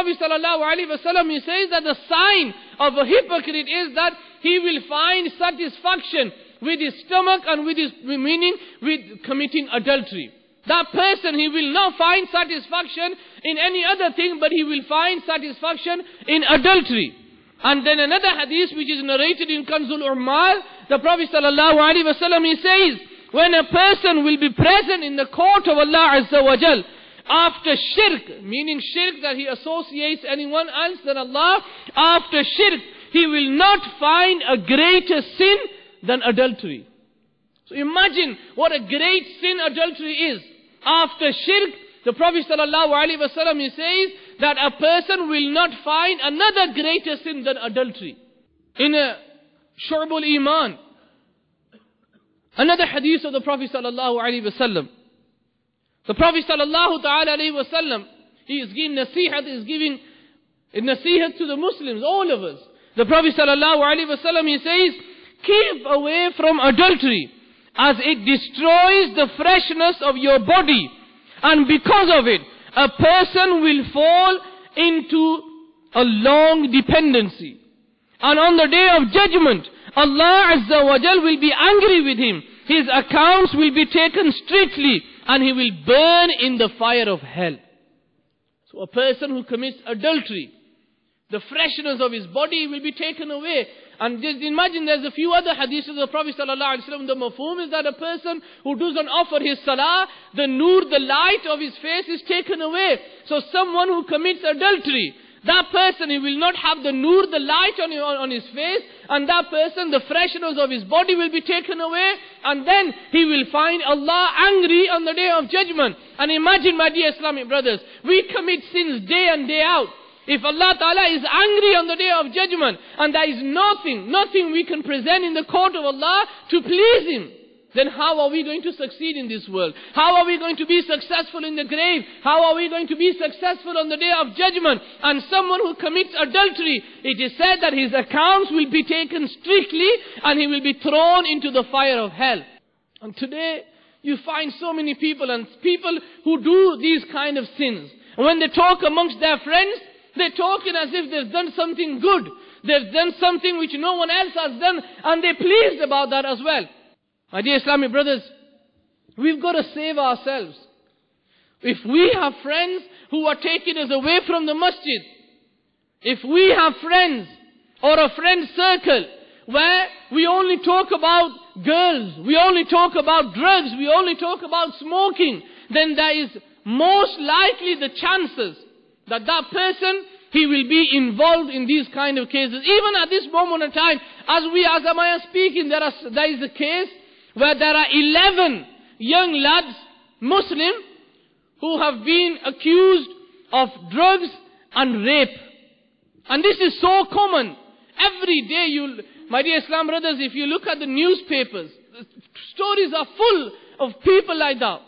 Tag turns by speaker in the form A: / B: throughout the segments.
A: Prophet ﷺ, he says that the sign of a hypocrite is that he will find satisfaction with his stomach and with his, meaning with committing adultery. That person, he will not find satisfaction in any other thing, but he will find satisfaction in adultery. And then another hadith which is narrated in Kanzul Ummal, the Prophet ﷺ, he says, when a person will be present in the court of Allah Azza wa Jal, after shirk, meaning shirk that he associates anyone else than Allah, after shirk, he will not find a greater sin than adultery. So imagine what a great sin adultery is. After shirk, the Prophet ﷺ, he says that a person will not find another greater sin than adultery. In a Shu'bul Iman, another hadith of the Prophet ﷺ, the Prophet ﷺ, he is giving nasihat, he is giving nasihat to the Muslims, all of us. The Prophet ﷺ, he says, keep away from adultery, as it destroys the freshness of your body, and because of it, a person will fall into a long dependency. And on the day of judgment, Allah Azza wa Jal will be angry with him. His accounts will be taken strictly, and he will burn in the fire of hell. So a person who commits adultery, the freshness of his body will be taken away. And just imagine there's a few other hadiths of the Prophet ﷺ. The mafhum is that a person who doesn't offer his salah, the nur, the light of his face is taken away. So someone who commits adultery, that person, he will not have the nur, the light on his face, and that person, the freshness of his body will be taken away, and then he will find Allah angry on the day of judgment. And imagine, my dear Islamic brothers, we commit sins day and day out. If Allah Ta'ala is angry on the day of judgment, and there is nothing we can present in the court of Allah to please Him, then how are we going to succeed in this world? How are we going to be successful in the grave? How are we going to be successful on the day of judgment? And someone who commits adultery, it is said that his accounts will be taken strictly, and he will be thrown into the fire of hell. And today, you find so many people, and people who do these kind of sins. And when they talk amongst their friends, they're talking as if they've done something good. They've done something which no one else has done, and they're pleased about that as well. My dear Islamic brothers, we've got to save ourselves. If we have friends who are taking us away from the masjid, if we have friends or a friend circle where we only talk about girls, we only talk about drugs, we only talk about smoking, then there is most likely the chances that that person, he will be involved in these kind of cases. Even at this moment in time, as I am speaking, there is a case where there are 11 young lads, Muslim, who have been accused of drugs and rape. And this is so common. Every day my dear Islam brothers, if you look at the newspapers, the stories are full of people like that.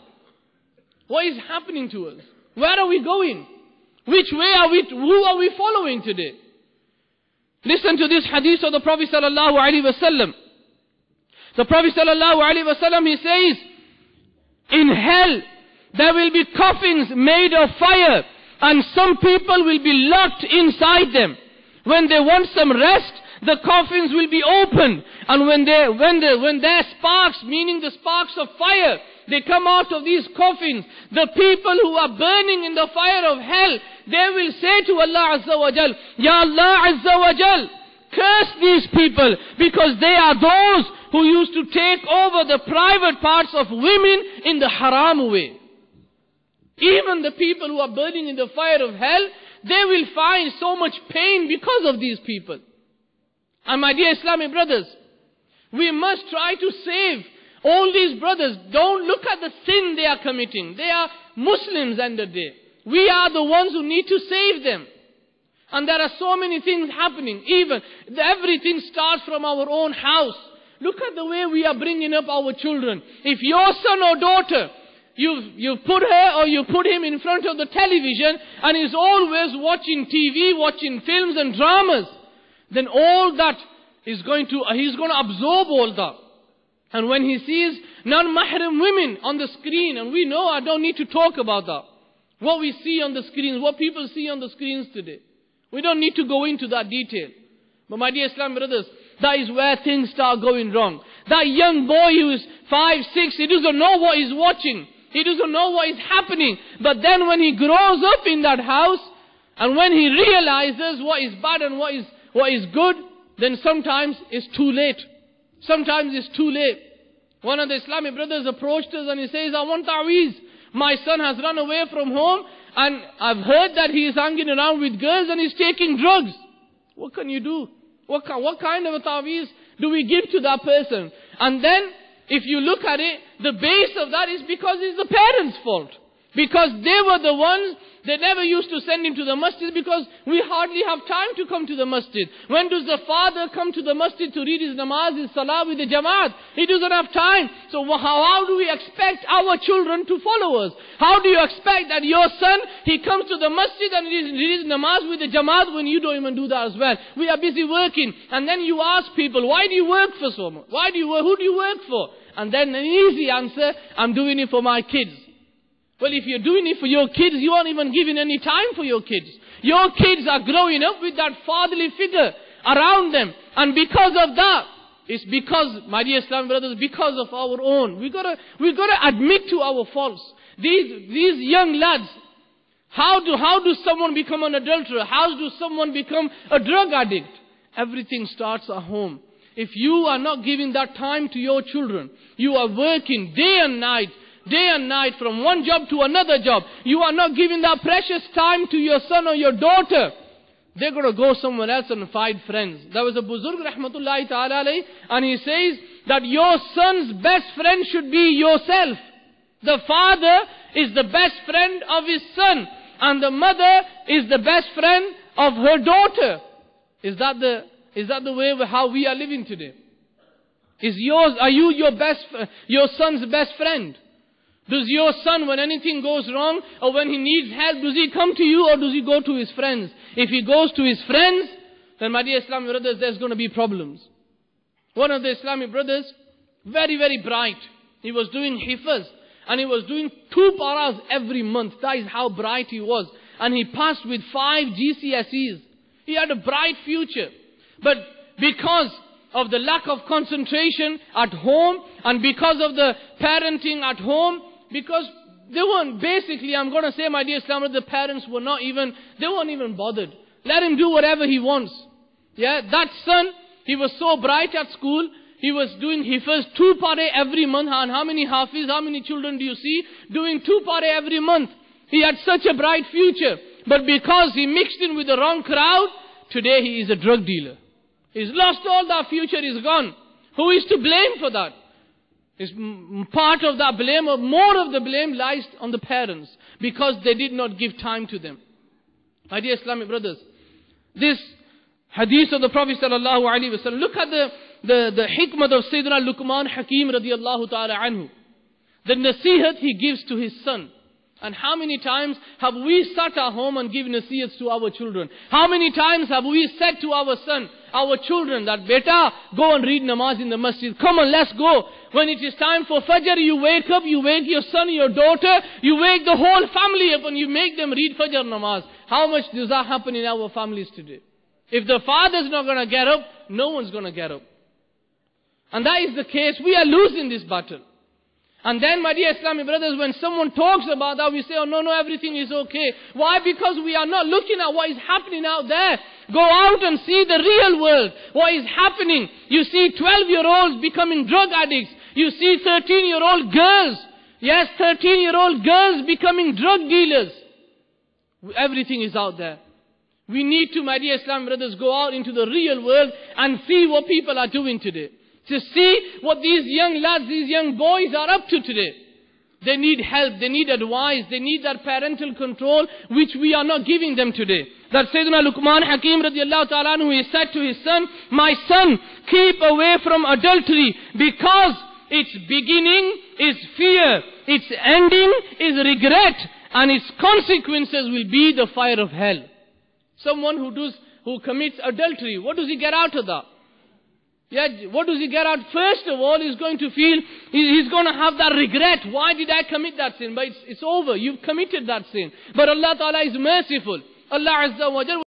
A: What is happening to us? Where are we going? Which way are we, who are we following today? Listen to this hadith of the Prophet sallallahu alaihi wasallam. The Prophet sallallahu alaihi wasallam, he says, in hell there will be coffins made of fire, and some people will be locked inside them. When they want some rest, the coffins will be opened, and when their sparks, meaning the sparks of fire, they come out of these coffins, the people who are burning in the fire of hell, they will say to Allah Azza wa Jal, Ya Allah Azza wa Jal, curse these people, because they are those who used to take over the private parts of women in the haram way. Even the people who are burning in the fire of hell, they will find so much pain because of these people. And my dear Islamic brothers, we must try to save all these brothers. Don't look at the sin they are committing. They are Muslims end of the day. We are the ones who need to save them. And there are so many things happening. Even everything starts from our own house. Look at the way we are bringing up our children. If your son or daughter, you put her or you put him in front of the television and he's always watching TV, watching films and dramas, then all that he's going to absorb all that. And when he sees non-mahram women on the screen, and we know, I don't need to talk about that. What we see on the screens, what people see on the screens today. We don't need to go into that detail. But my dear Islamic brothers, that is where things start going wrong. That young boy who is 5, 6, he doesn't know what he's watching. He doesn't know what is happening. But then when he grows up in that house, and when he realizes what is bad and what is good, then sometimes it's too late. Sometimes it's too late. One of the Islamic brothers approached us and he says, I want ta'weez. My son has run away from home and I've heard that he is hanging around with girls and he's taking drugs. What can you do? What kind of a ta'weez do we give to that person? And then, if you look at it, the base of that is because it's the parents' fault. Because they were the ones, they never used to send him to the masjid because we hardly have time to come to the masjid. When does the father come to the masjid to read his namaz, his salah with the jamaat? He doesn't have time. So how do we expect our children to follow us? How do you expect that your son, he comes to the masjid and reads namaz with the jamaat when you don't even do that as well? We are busy working. And then you ask people, why do you work for so much? Who do you work for? And then an easy answer, I'm doing it for my kids. Well, if you're doing it for your kids, you aren't even giving any time for your kids. Your kids are growing up with that fatherly figure around them. And because of that, it's because, my dear Islamic brothers, because of our own. We've got to admit to our faults. These young lads, how do someone become an adulterer? How do someone become a drug addict? Everything starts at home. If you are not giving that time to your children, you are working day and night from one job to another job. You are not giving that precious time to your son or your daughter. They're going to go somewhere else and find friends. There was a Buzurg rahmatullahi ta'ala alayhi, and he says that your son's best friend should be yourself. The father is the best friend of his son, and the mother is the best friend of her daughter. Is that the way how we are living today? Are you your son's best friend? Does your son, when anything goes wrong or when he needs help, does he come to you or does he go to his friends? If he goes to his friends, then my dear Islamic brothers, there's going to be problems. One of the Islamic brothers, very, very bright. He was doing hifaz and he was doing 2 paras every month. That is how bright he was. And he passed with 5 GCSEs. He had a bright future. But because of the lack of concentration at home and because of the parenting at home, because they weren't, basically, I'm going to say, my dear Islam, the parents were they weren't even bothered. Let him do whatever he wants. Yeah, that son, he was so bright at school, he was doing hifaz 2 pare every month. And how many hafiz, how many children do you see doing 2 pare every month? He had such a bright future. But because he mixed in with the wrong crowd, today he is a drug dealer. He's lost all that future, is gone. Who is to blame for that? It's part of that blame, or more of the blame lies on the parents, because they did not give time to them. My dear Islamic brothers, this hadith of the Prophet sallallahu alaihi wasallam, look at the hikmah of Sayyidina Luqman Hakim radiyallahu ta'ala anhu. The nasihat he gives to his son. And how many times have we sat at home and given nasihats to our children? How many times have we said to our son, our children, that beta, go and read namaz in the masjid. Come on, let's go. When it is time for Fajr, you wake up, you wake your son, your daughter, you wake the whole family up and you make them read Fajr namaz. How much does that happen in our families today? If the father's not going to get up, no one's going to get up. And that is the case. We are losing this battle. And then, my dear Islamic brothers, when someone talks about that, we say, oh no, everything is okay. Why? Because we are not looking at what is happening out there. Go out and see the real world. What is happening? You see 12-year-olds becoming drug addicts. You see 13-year-old girls. Yes, 13-year-old girls becoming drug dealers. Everything is out there. We need to, my dear Islamic brothers, go out into the real world and see what people are doing today. To see what these young lads, these young boys are up to today. They need help, they need advice, they need that parental control which we are not giving them today. That Sayyidina Luqman Hakim radiallahu ta'ala anhu, he said to his son, my son, keep away from adultery because its beginning is fear, its ending is regret, and its consequences will be the fire of hell. Someone who commits adultery, what does he get out of that? Yeah, what does he get out? First of all, he's going to feel, he's going to have that regret. Why did I commit that sin? But it's over. You've committed that sin. But Allah Ta'ala is merciful. Allah Azza wa Jalla